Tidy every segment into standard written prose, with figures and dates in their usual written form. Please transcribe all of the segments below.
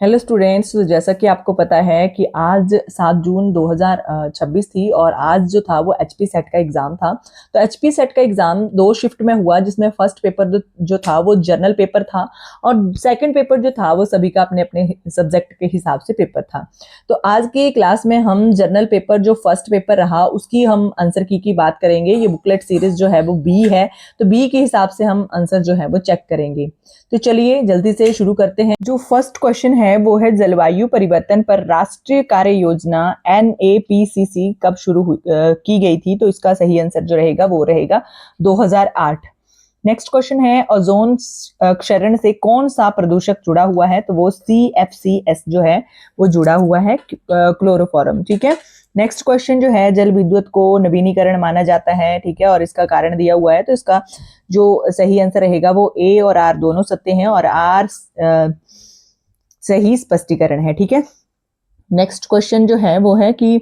Hello students, तो जैसा कि आपको पता है कि आज 7 जून 2026 थी और आज जो था वो एचपी सेट का एग्ज़ाम था। तो एचपी सेट का एग्ज़ाम 2 शिफ्ट में हुआ, जिसमें फर्स्ट पेपर जो था वो जर्नल पेपर था और सेकंड पेपर जो था वो सभी का अपने अपने सब्जेक्ट के हिसाब से पेपर था। तो आज की क्लास में हम जर्नल पेपर जो फर्स्ट पेपर रहा उसकी हम आंसर की बात करेंगे। ये बुकलेट सीरीज जो है वो बी है, तो बी के हिसाब से हम आंसर जो है वो चेक करेंगे। तो चलिए जल्दी से शुरू करते हैं। जो फर्स्ट क्वेश्चन है वो है जलवायु परिवर्तन पर राष्ट्रीय कार्य योजना NAPCC कब की गई थी। तो इसका सही आंसर जो रहेगा वो रहेगा 2008। नेक्स्ट क्वेश्चन है ओजोन क्षरण से कौन सा प्रदूषक जुड़ा हुआ है। तो वो CFCS जो है वो जुड़ा हुआ है, क्लोरोफॉर्म। ठीक है। नेक्स्ट क्वेश्चन जो है जल विद्युत को नवीनीकरण माना जाता है, ठीक है, और इसका कारण दिया हुआ है। तो इसका जो सही आंसर रहेगा वो A और R दोनों सत्य हैं और R सही स्पष्टीकरण है। ठीक है। नेक्स्ट क्वेश्चन जो है वो है कि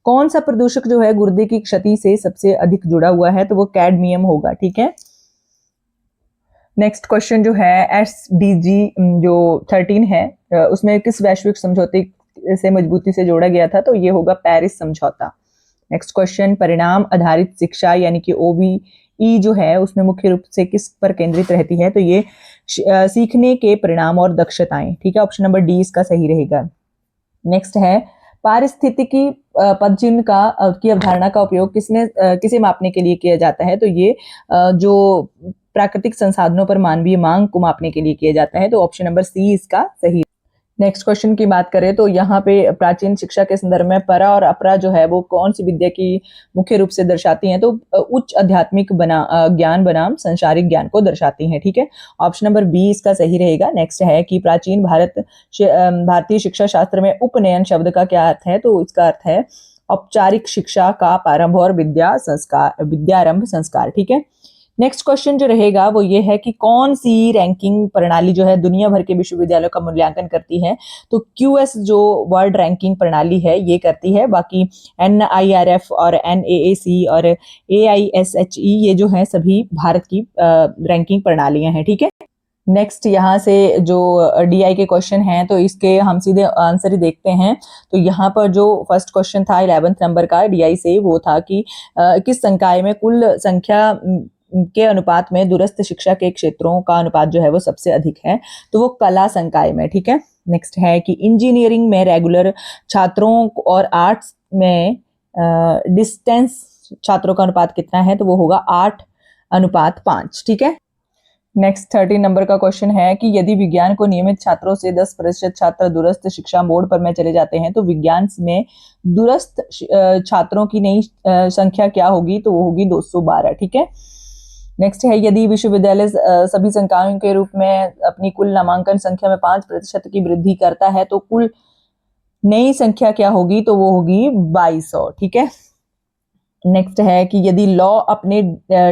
कौन सा प्रदूषक जो है गुर्दे की क्षति से सबसे अधिक जुड़ा हुआ है। तो वो कैडमियम होगा। ठीक है। नेक्स्ट क्वेश्चन जो है SDG जो 13 है उसमें किस वैश्विक समझौते से मजबूती से जोड़ा गया था। तो ये होगा पेरिस समझौता। नेक्स्ट क्वेश्चन परिणाम आधारित शिक्षा यानी कि OBE जो है उसमें मुख्य रूप से किस पर केंद्रित रहती है। तो ये सीखने के परिणाम और दक्षताएं। ठीक है। ऑप्शन नंबर डी इसका सही रहेगा। नेक्स्ट है पारिस्थितिकी पदचिह्न की अवधारणा का उपयोग किसे मापने के लिए किया जाता है। तो ये जो प्राकृतिक संसाधनों पर मानवीय मांग को मापने के लिए किया जाता है। तो ऑप्शन नंबर सी इसका सही। नेक्स्ट क्वेश्चन की बात करें तो यहाँ पे प्राचीन शिक्षा के संदर्भ में परा और अपरा जो है वो कौन सी विद्या की मुख्य रूप से दर्शाती हैं। तो उच्च आध्यात्मिक ज्ञान बनाम संसारिक ज्ञान को दर्शाती हैं। ठीक है। ऑप्शन नंबर बी इसका सही रहेगा। नेक्स्ट है कि प्राचीन भारतीय शिक्षा शास्त्र में उपनयन शब्द का क्या अर्थ है। तो इसका अर्थ है औपचारिक शिक्षा का प्रारंभ और विद्यारंभ संस्कार। ठीक है। नेक्स्ट क्वेश्चन जो रहेगा वो ये है कि कौन सी रैंकिंग प्रणाली जो है दुनिया भर के विश्वविद्यालयों का मूल्यांकन करती है। तो QS जो वर्ल्ड रैंकिंग प्रणाली है ये करती है। बाकी NIRF और NAAC और AISHE ये जो है सभी भारत की रैंकिंग प्रणालियां हैं। ठीक है। नेक्स्ट यहाँ से जो DI के क्वेश्चन हैं तो इसके हम सीधे आंसर ही देखते हैं। तो यहाँ पर जो फर्स्ट क्वेश्चन था 11th नंबर का DI से वो था कि किस संकाय में कुल संख्या के अनुपात में दूरस्थ शिक्षा के क्षेत्रों का अनुपात जो है वो सबसे अधिक है। तो वो कला संकाय में। ठीक है। नेक्स्ट है कि इंजीनियरिंग में रेगुलर छात्रों और आर्ट्स में डिस्टेंस छात्रों का अनुपात कितना है। तो वो होगा 8:5। ठीक है। नेक्स्ट 13 नंबर का क्वेश्चन है कि यदि विज्ञान को नियमित छात्रों से 10% छात्र दूरस्थ शिक्षा मोड पर में चले जाते हैं तो विज्ञान में दूरस्थ छात्रों की नई संख्या क्या होगी। तो वो होगी 212। ठीक है। नेक्स्ट है यदि विश्वविद्यालय सभी संकायों के रूप में अपनी कुल नामांकन संख्या में 5% की वृद्धि करता है तो कुल नई संख्या क्या होगी। तो वो होगी 2200। ठीक है। नेक्स्ट है कि यदि लॉ अपने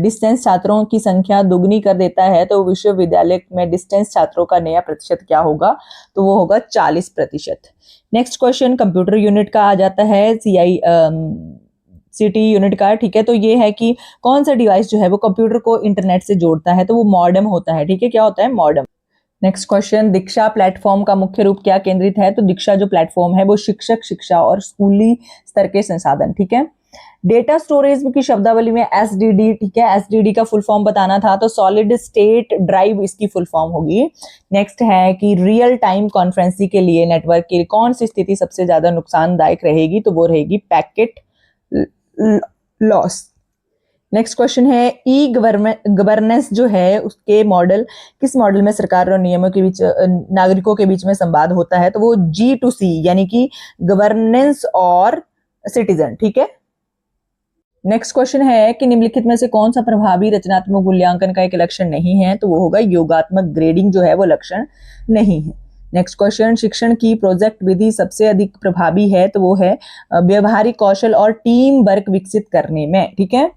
डिस्टेंस छात्रों की संख्या दुगनी कर देता है तो विश्वविद्यालय में डिस्टेंस छात्रों का नया प्रतिशत क्या होगा। तो वो होगा 40%। नेक्स्ट क्वेश्चन कंप्यूटर यूनिट का आ जाता है CT यूनिट का। ठीक है। तो ये है कि कौन सा डिवाइस जो है वो कंप्यूटर को इंटरनेट से जोड़ता है। तो वो मॉडेम होता है। ठीक है। क्या होता है? मॉडेम। नेक्स्ट क्वेश्चन दीक्षा प्लेटफॉर्म का मुख्य रूप क्या केंद्रित है। तो दीक्षा जो प्लेटफॉर्म है वो शिक्षक शिक्षा और स्कूली स्तर के संसाधन। ठीक है। डेटा स्टोरेज की शब्दावली में SDD, ठीक है, SDD का फुल फॉर्म बताना था तो सॉलिड स्टेट ड्राइव इसकी फुल फॉर्म होगी। नेक्स्ट है कि रियल टाइम कॉन्फ्रेंसिंग के लिए नेटवर्क की कौन सी स्थिति सबसे ज्यादा नुकसानदायक रहेगी। तो वो रहेगी पैकेट लॉस। नेक्स्ट क्वेश्चन है गवर्नेंस जो है उसके मॉडल किस मॉडल में सरकार और नियमों के बीच नागरिकों के बीच में संवाद होता है। तो वो G2C यानी कि गवर्नेंस और सिटीजन। ठीक है। नेक्स्ट क्वेश्चन है कि निम्नलिखित में से कौन सा प्रभावी रचनात्मक मूल्यांकन का एक लक्षण नहीं है। तो वो होगा योगात्मक ग्रेडिंग जो है वो लक्षण नहीं है। नेक्स्ट क्वेश्चन शिक्षण की प्रोजेक्ट विधि सबसे अधिक प्रभावी है। तो वो है व्यवहारिक कौशल और टीम वर्क विकसित करने में। ठीक है।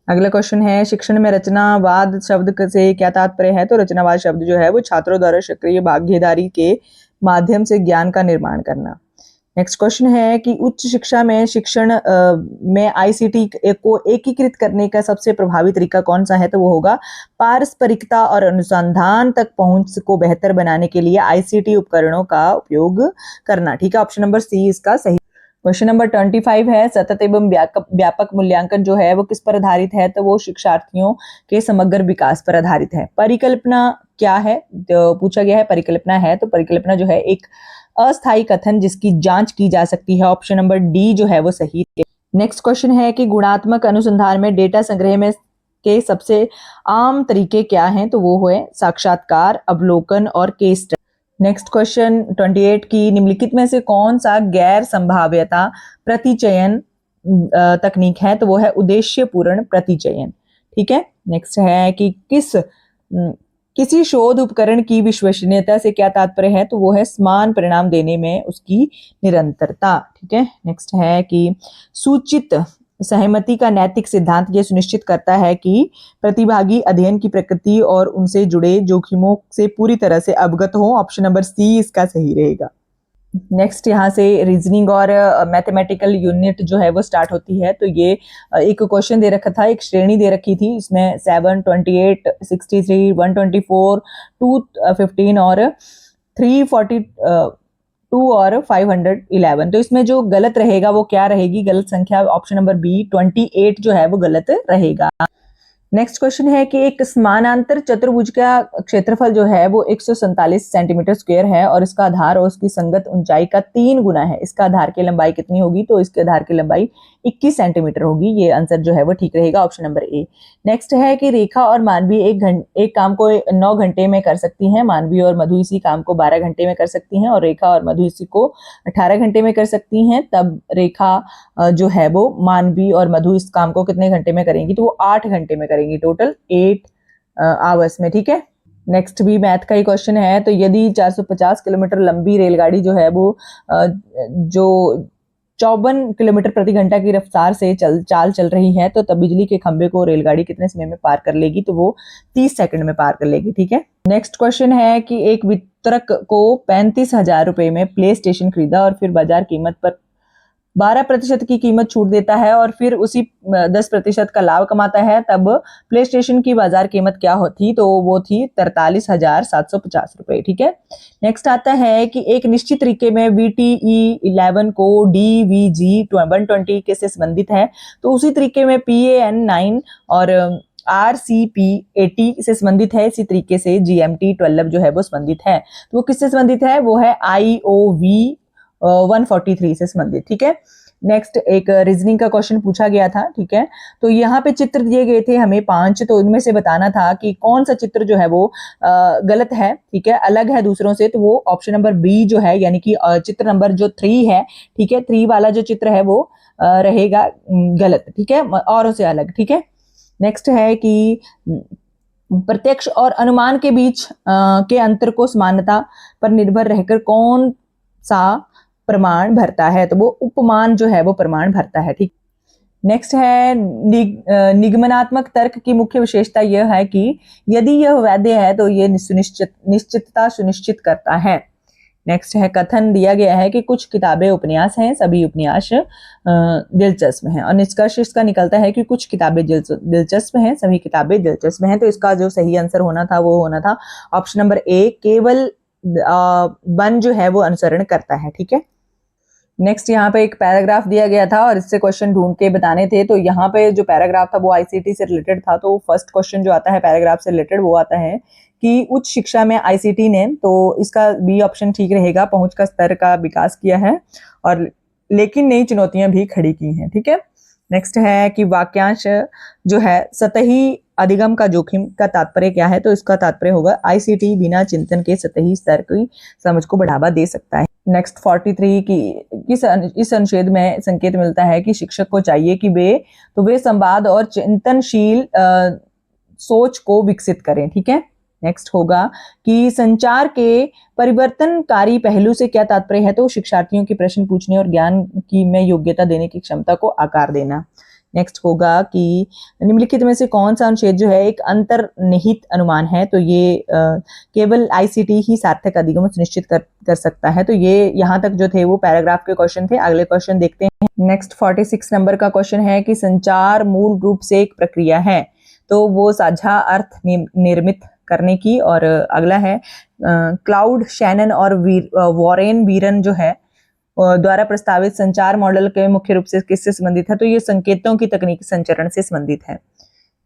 अगला क्वेश्चन है शिक्षण में रचनावाद शब्द से क्या तात्पर्य है। तो रचनावाद शब्द जो है वो छात्रों द्वारा सक्रिय भागीदारी के माध्यम से ज्ञान का निर्माण करना। नेक्स्ट क्वेश्चन है कि उच्च शिक्षा में शिक्षण में आईसीटी को एकीकृत करने का सबसे प्रभावी तरीका कौन सा है? तो वो होगा पारस्परिकता और अनुसंधान तक पहुंच को बेहतर बनाने के लिए आईसीटी उपकरणों का उपयोग करना। ठीक है, ऑप्शन नंबर सी इसका सही। क्वेश्चन नंबर 25 है, सतत एवं व्यापक मूल्यांकन जो है वो किस पर आधारित है? तो वो शिक्षार्थियों के समग्र विकास पर आधारित है। परिकल्पना क्या है? तो पूछा गया है परिकल्पना है, तो परिकल्पना जो है एक अस्थायी कथन जिसकी जांच की जा सकती है। ऑप्शन नंबर डी जो है वो सही है। नेक्स्ट क्वेश्चन है कि गुणात्मक अनुसंधान में डेटा संग्रह में के सबसे आम तरीके क्या हैं? तो वो है साक्षात्कार, अवलोकन और केस स्टडी। नेक्स्ट क्वेश्चन 28 की निम्नलिखित में से कौन सा गैर संभाव्यता प्रतिचयन तकनीक है? तो वो है उद्देश्यपूर्ण प्रतिचयन। ठीक है, नेक्स्ट है कि किसी शोध उपकरण की विश्वसनीयता से क्या तात्पर्य है? तो वो है समान परिणाम देने में उसकी निरंतरता। ठीक है, नेक्स्ट है कि सूचित सहमति का नैतिक सिद्धांत ये सुनिश्चित करता है कि प्रतिभागी अध्ययन की प्रकृति और उनसे जुड़े जोखिमों से पूरी तरह से अवगत हो। ऑप्शन नंबर सी इसका सही रहेगा। नेक्स्ट यहाँ से रीजनिंग और मैथमेटिकल यूनिट जो है वो स्टार्ट होती है। तो ये एक क्वेश्चन दे रखा था, एक श्रेणी दे रखी थी, इसमें 7, 28, 63, 124, 215 और 342 और 511। तो इसमें जो गलत रहेगा वो क्या रहेगी? गलत संख्या ऑप्शन नंबर बी 28 जो है वो गलत रहेगा। नेक्स्ट क्वेश्चन है कि एक समानांतर चतुर्भुज का क्षेत्रफल जो है वो 147 सेंटीमीटर स्क्वायर है और इसका आधार और उसकी संगत ऊंचाई का 3 गुना है। इसका आधार की लंबाई कितनी होगी? तो इसके आधार की लंबाई 21 सेंटीमीटर होगी। ये आंसर जो है वो ठीक रहेगा, ऑप्शन नंबर ए। नेक्स्ट है कि रेखा और मानवी एक काम को 9 घंटे में कर सकती हैं, मानवी और मधु इसी काम को 12 घंटे में कर सकती हैं, और रेखा और मधु इसी को 18 घंटे में कर सकती हैं। तब रेखा जो है वो मानवी और मधु इस काम को कितने घंटे में करेंगी? तो वो 8 घंटे में करेंगी, टोटल 8 आवर्स में। ठीक है, नेक्स्ट भी मैथ का ही क्वेश्चन है। तो यदि 450 किलोमीटर लंबी रेलगाड़ी जो है वो जो 54 किलोमीटर प्रति घंटा की रफ्तार से चल रही है, तो तब बिजली के खंभे को रेलगाड़ी कितने समय में पार कर लेगी? तो वो 30 सेकंड में पार कर लेगी। ठीक है, नेक्स्ट क्वेश्चन है कि एक वितरक को 35,000 रुपए में प्ले स्टेशन खरीदा और फिर बाजार कीमत पर 12% की कीमत छूट देता है और फिर उसी 10% का लाभ कमाता है, तब प्ले स्टेशन की बाजार कीमत क्या होती? तो वो थी 43,750 रुपए। ठीक है, नेक्स्ट आता है कि एक निश्चित तरीके में VTE 11 को DVG 120 के से संबंधित है, तो उसी तरीके में PAN 9 और RCP 80 से संबंधित है। इसी तरीके से GMT 12 जो है वो संबंधित है। तो वो किससे संबंधित है? वो है IOV 143 से संबंधित। ठीक है, नेक्स्ट एक रीजनिंग का क्वेश्चन पूछा गया था। ठीक है, तो यहाँ पे चित्र दिए गए थे हमें 5, तो इनमें से बताना था कि कौन सा चित्र जो है वो गलत है, ठीक है, अलग है दूसरों से। तो वो ऑप्शन नंबर बी जो है, यानी कि चित्र नंबर जो 3 है, ठीक है, 3 वाला जो चित्र है वो रहेगा गलत। ठीक है, औरों से अलग। ठीक है, नेक्स्ट है कि प्रत्यक्ष और अनुमान के बीच के अंतर को समानता पर निर्भर रहकर कौन सा प्रमाण भरता है? तो वो उपमान जो है वो प्रमाण भरता है। ठीक, नेक्स्ट है निगमनात्मक तर्क की मुख्य विशेषता यह है कि यदि यह वैध है तो ये निश्चितता सुनिश्चित करता है। नेक्स्ट है कथन दिया गया है कि कुछ किताबें उपन्यास हैं, सभी उपन्यास दिलचस्प हैं, और निष्कर्ष इसका निकलता है कि कुछ किताबें दिलचस्प हैं, सभी किताबें दिलचस्प हैं। तो इसका जो सही आंसर होना था वो होना था ऑप्शन नंबर ए, केवल वन जो है वो अनुसरण करता है। ठीक है, नेक्स्ट यहाँ पे एक पैराग्राफ दिया गया था और इससे क्वेश्चन ढूंढ के बताने थे। तो यहाँ पे जो पैराग्राफ था वो आईसीटी से रिलेटेड था। तो फर्स्ट क्वेश्चन जो आता है पैराग्राफ से रिलेटेड वो आता है कि उच्च शिक्षा में आईसीटी ने, तो इसका बी ऑप्शन ठीक रहेगा, पहुंच का स्तर का विकास किया है और लेकिन नई चुनौतियां भी खड़ी की हैं। ठीक है, नेक्स्ट है कि वाक्यांश जो है सतही अधिगम का जोखिम का तात्पर्य क्या है? तो इसका तात्पर्य होगा आईसीटी बिना चिंतन के सतही स्तर की समझ को बढ़ावा दे सकता है। नेक्स्ट 43 की इस अनुच्छेद में संकेत मिलता है कि शिक्षक को चाहिए कि वे संवाद और चिंतनशील सोच को विकसित करें। ठीक है, नेक्स्ट होगा कि संचार के परिवर्तनकारी पहलू से क्या तात्पर्य है? तो शिक्षार्थियों की प्रश्न पूछने और ज्ञान की में योग्यता देने की क्षमता को आकार देना। नेक्स्ट होगा कि निम्नलिखित में से कौन सा अनुच्छेद जो है एक अंतर्निहित अनुमान है, तो ये केवल आईसीटी ही सार्थक अधिगम सुनिश्चित कर सकता है। तो ये यहाँ तक जो थे वो पैराग्राफ के क्वेश्चन थे। अगले क्वेश्चन देखते हैं। नेक्स्ट 46 नंबर का क्वेश्चन है कि संचार मूल रूप से एक प्रक्रिया है, तो वो साझा अर्थ निर्मित करने की। और अगला है क्लाउड शैनन और वॉरेन बीरन जो है द्वारा प्रस्तावित संचार मॉडल के मुख्य रूप से किससे संबंधित है, तो ये संकेतों की तकनीकी संचरण से संबंधित है।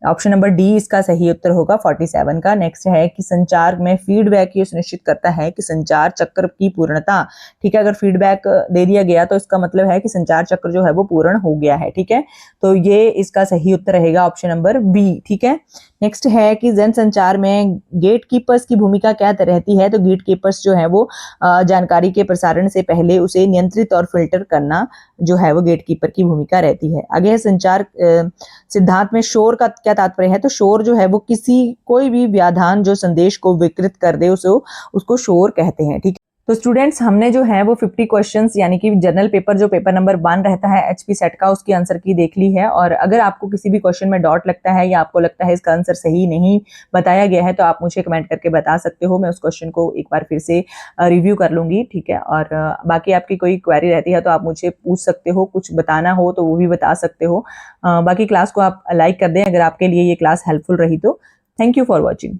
ऑप्शन नंबर डी इसका सही उत्तर होगा 47 का। नेक्स्ट है कि संचार में फीडबैक ये सुनिश्चित करता है कि संचार चक्र की पूर्णता। ठीक है, अगर फीडबैक दे दिया गया तो इसका मतलब है कि संचार चक्र जो है वो पूर्ण हो गया है। ठीक है, तो ये इसका सही उत्तर रहेगा ऑप्शन नंबर बी। ठीक है, नेक्स्ट है कि जन संचार में गेट कीपर्स की भूमिका क्या रहती है, तो गेट कीपर्स जो है वो जानकारी के प्रसारण से पहले उसे नियंत्रित और फिल्टर करना जो है वो गेट कीपर की भूमिका रहती है। आगे है संचार सिद्धांत में शोर का क्या तात्पर्य है, तो शोर जो है वो कोई भी व्याधान जो संदेश को विकृत कर दे उसको शोर कहते हैं। ठीक है, तो स्टूडेंट्स हमने जो है वो 50 क्वेश्चंस यानी कि जनरल पेपर जो पेपर नंबर 1 रहता है एचपी सेट का, उसकी आंसर की देख ली है। और अगर आपको किसी भी क्वेश्चन में डॉट लगता है या आपको लगता है इसका आंसर सही नहीं बताया गया है, तो आप मुझे कमेंट करके बता सकते हो। मैं उस क्वेश्चन को एक बार फिर से रिव्यू कर लूंगी। ठीक है, और बाकी आपकी कोई क्वेरी रहती है तो आप मुझे पूछ सकते हो, कुछ बताना हो तो वो भी बता सकते हो। बाकी क्लास को आप लाइक कर दें अगर आपके लिए ये क्लास हेल्पफुल रही तो। Thank you for watching.